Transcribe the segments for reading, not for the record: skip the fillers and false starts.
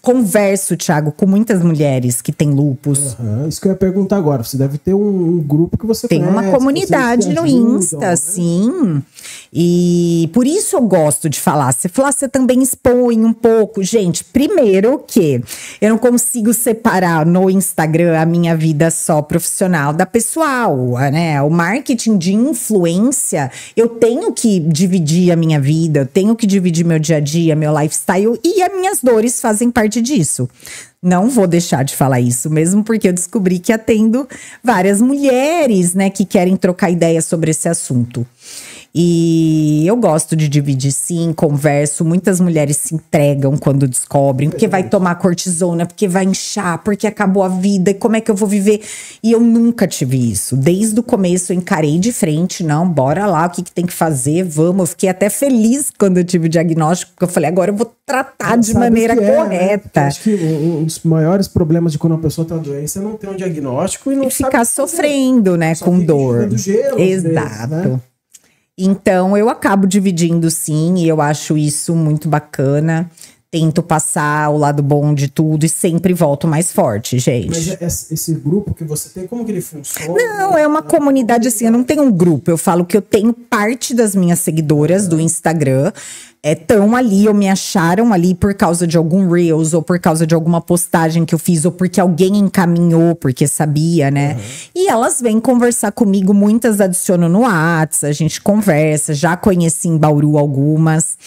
converso, Thiago, com muitas mulheres que têm lúpus. Isso que eu ia perguntar agora. Você deve ter um grupo que você tem uma comunidade no Insta, né? Sim. E por isso eu gosto de falar. Se falar, você também expõe um pouco. Gente, primeiro que eu não consigo separar no Instagram a minha vida só profissional da pessoal, né? O marketing de influência, eu tenho que dividir a minha vida, eu tenho que dividir meu dia a dia, meu lifestyle, e as minhas dores fazem parte disso. Não vou deixar de falar isso, mesmo porque eu descobri que atendo várias mulheres, né, que querem trocar ideias sobre esse assunto. E eu gosto de dividir, sim, converso. Muitas mulheres se entregam quando descobrem, porque vai tomar cortisona, porque vai inchar, porque acabou a vida, e como é que eu vou viver? E eu nunca tive isso. Desde o começo eu encarei de frente, não, bora lá, o que tem que fazer, vamos. Eu fiquei até feliz quando eu tive o diagnóstico, porque eu falei, agora eu vou tratar de maneira correta. Né? Acho que um dos maiores problemas de quando uma pessoa tem uma doença é não ter um diagnóstico e não ficar sofrendo, né, com dor. Gelo, exato. Vezes, né? Então, eu acabo dividindo, sim, e eu acho isso muito bacana. Tento passar o lado bom de tudo e sempre volto mais forte, gente. Mas esse grupo que você tem, como que ele funciona? Não, é uma comunidade assim, eu não tenho um grupo. Eu falo que eu tenho parte das minhas seguidoras do Instagram. Estão ali, ou me acharam ali por causa de algum Reels, ou por causa de alguma postagem que eu fiz, ou porque alguém encaminhou, porque sabia, né? E elas vêm conversar comigo, muitas adicionam no WhatsApp, a gente conversa, já conheci em Bauru algumas.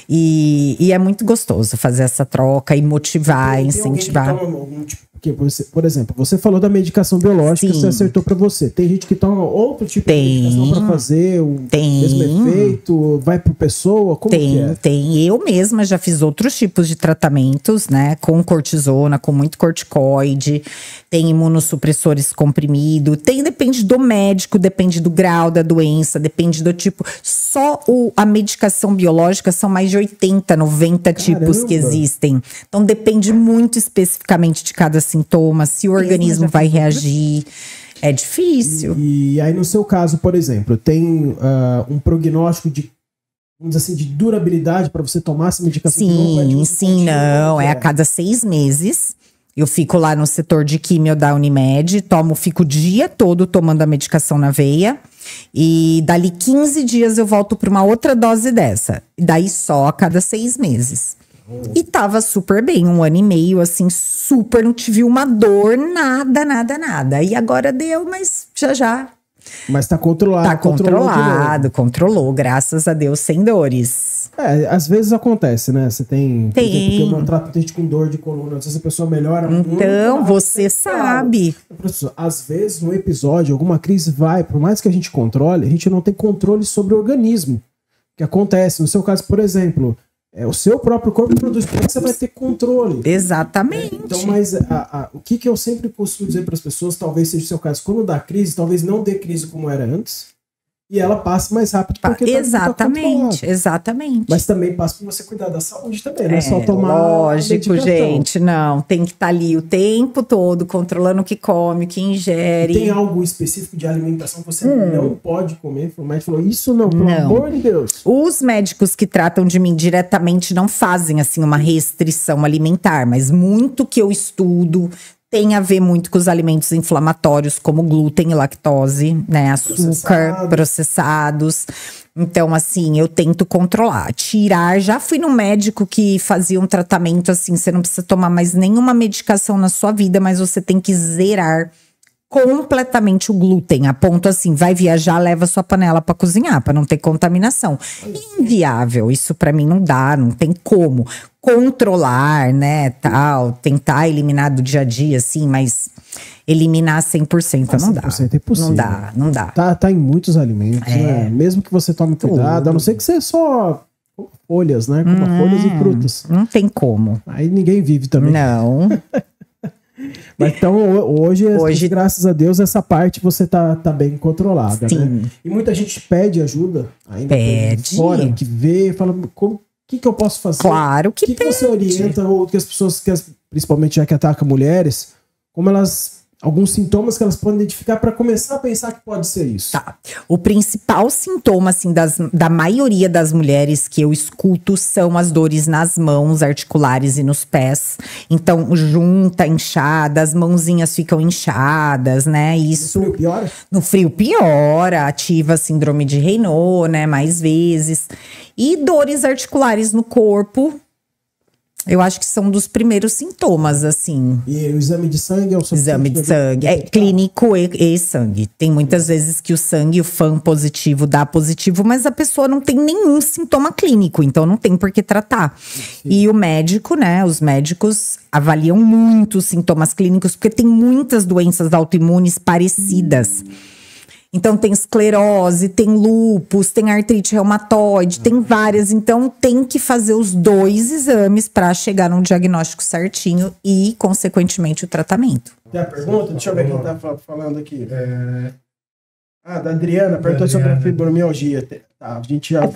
E é muito gostoso fazer essa troca e motivar, incentivar. Porque você, por exemplo, você falou da medicação biológica, sim, você acertou pra você. Tem gente que toma outro tipo de medicação pra fazer o mesmo efeito, vai por pessoa, como que é? Tem. Eu mesma já fiz outros tipos de tratamentos, né? Com cortisona, com muito corticoide, tem imunossupressores comprimido, depende do médico, depende do grau da doença, depende do tipo. Só a medicação biológica são mais de 80, 90 tipos que existem. Então depende muito especificamente de cada sintoma, se o organismo vai reagir. É difícil. E aí, no seu caso, por exemplo, tem um prognóstico de, vamos dizer assim, de durabilidade para você tomar essa medicação? Sim, não. É a cada 6 meses. Eu fico lá no setor de químio da Unimed, fico o dia todo tomando a medicação na veia. E dali 15 dias eu volto para uma outra dose dessa. E daí só a cada 6 meses. E tava super bem, 1 ano e meio, assim, super, não tive uma dor, nada. E agora deu, mas já. Mas tá controlado. Tá controlou, graças a Deus, sem dores. Às vezes acontece, né? Você tem. Porque eu não trato gente com dor de coluna, às vezes a pessoa melhora muito. Então, você sabe. Às vezes, no episódio, alguma crise vai, por mais que a gente controle, a gente não tem controle sobre o organismo. O que acontece? No seu caso, por exemplo, o seu próprio corpo produz, como é que você vai ter controle? Exatamente. Então, mas o que eu sempre costumo dizer para as pessoas, talvez seja o seu caso, quando dá crise, talvez não dê crise como era antes, e ela passa mais rápido porque exatamente. Mas também passa por você cuidar da saúde também, não é só tomar lógico, gente, não, tem que estar ali o tempo todo, controlando o que come, o que ingere. Tem algo específico de alimentação que você não pode comer? O médico falou, isso não, pelo amor de Deus. Os médicos que tratam de mim diretamente não fazem, assim, uma restrição alimentar, mas muito que eu estudo tem a ver muito com os alimentos inflamatórios, como glúten e lactose, né? Açúcar, processados. Então, assim, eu tento controlar. Tirar, já fui no médico que fazia um tratamento assim, você não precisa tomar mais nenhuma medicação na sua vida, mas você tem que zerar completamente o glúten, a ponto assim, vai viajar, leva sua panela para cozinhar, para não ter contaminação. Inviável, isso para mim não dá, não tem como. Controlar, né, tal, tentar eliminar do dia a dia, assim, mas eliminar 100% não dá. 100% é impossível. Não dá. Tá em muitos alimentos, né? Mesmo que você tome cuidado, a não ser que você só folhas, né, como folhas e frutas. Não tem como. Aí ninguém vive também. Não. Mas então hoje, graças a Deus, essa parte você tá bem controlada, né? E muita gente pede ajuda ainda fora, que vê, fala, o que eu posso fazer? Claro que você orienta, ou que as pessoas, principalmente já que atacam mulheres, como elas alguns sintomas que elas podem identificar para começar a pensar que pode ser isso. Tá. O principal sintoma, assim, da maioria das mulheres que eu escuto são as dores nas mãos articulares e nos pés. Então, junta, inchada, as mãozinhas ficam inchadas, né? Isso. No frio piora? No frio piora, ativa a síndrome de Raynaud, né? Mais vezes. E dores articulares no corpo. Eu acho que são dos primeiros sintomas, assim. E o exame de sangue é o exame de sangue. É clínico e sangue. Tem muitas vezes que o sangue, o FAM positivo, dá positivo, mas a pessoa não tem nenhum sintoma clínico, então não tem por que tratar. Sim. E o médico, né? Os médicos avaliam muito os sintomas clínicos, porque tem muitas doenças autoimunes parecidas. Então, tem esclerose, tem lúpus, tem artrite reumatoide, tem várias. Então, tem que fazer os 2 exames para chegar num diagnóstico certinho e, consequentemente, o tratamento. Tem a pergunta? Deixa eu ver quem tá falando aqui. Da Adriana, perguntou sobre a fibromialgia. Tá, a gente já...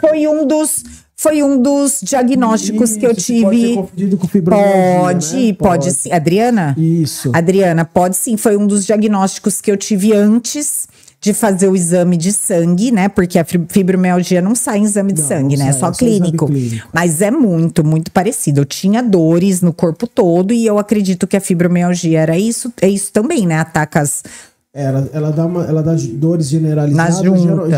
Foi um dos diagnósticos que eu tive. Pode ser confundido com fibromialgia, né? Pode sim. Adriana? Isso. Adriana, pode sim. Foi um dos diagnósticos que eu tive antes de fazer o exame de sangue, né? Porque a fibromialgia não sai em exame de sangue, né? É só clínico. Mas é muito, muito parecido. Eu tinha dores no corpo todo e eu acredito que a fibromialgia era isso. É isso também, né? Ataca as... Ela dá dores generalizadas,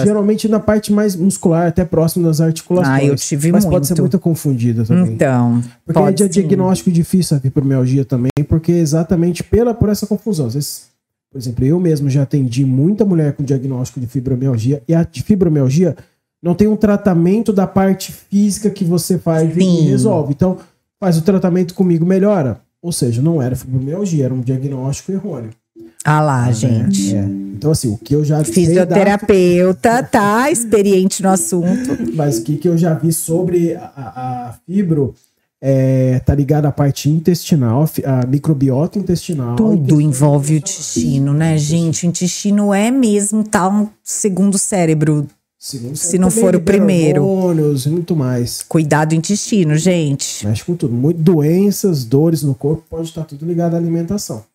geralmente na parte mais muscular, até próximo das articulações. Eu tive mas muito. Pode ser muito confundida também. Então, porque é diagnóstico difícil a fibromialgia também, porque exatamente por essa confusão. Às vezes, por exemplo, eu mesmo já atendi muita mulher com diagnóstico de fibromialgia, e a fibromialgia não tem um tratamento da parte física que você faz e resolve. Então, faz o tratamento comigo, melhora. Ou seja, não era fibromialgia, era um diagnóstico errôneo. Ah lá, gente. Então, assim, o que eu já... Fisioterapeuta, tá experiente no assunto. Mas o que eu já vi sobre a fibro... tá ligado à parte intestinal, a microbiota intestinal. Tudo envolve o intestino, né, gente? O intestino é mesmo um segundo cérebro. Se não for o primeiro. Hormônios e muito mais. Cuidado do intestino, gente. Mexe com tudo. Doenças, dores no corpo, pode estar tudo ligado à alimentação.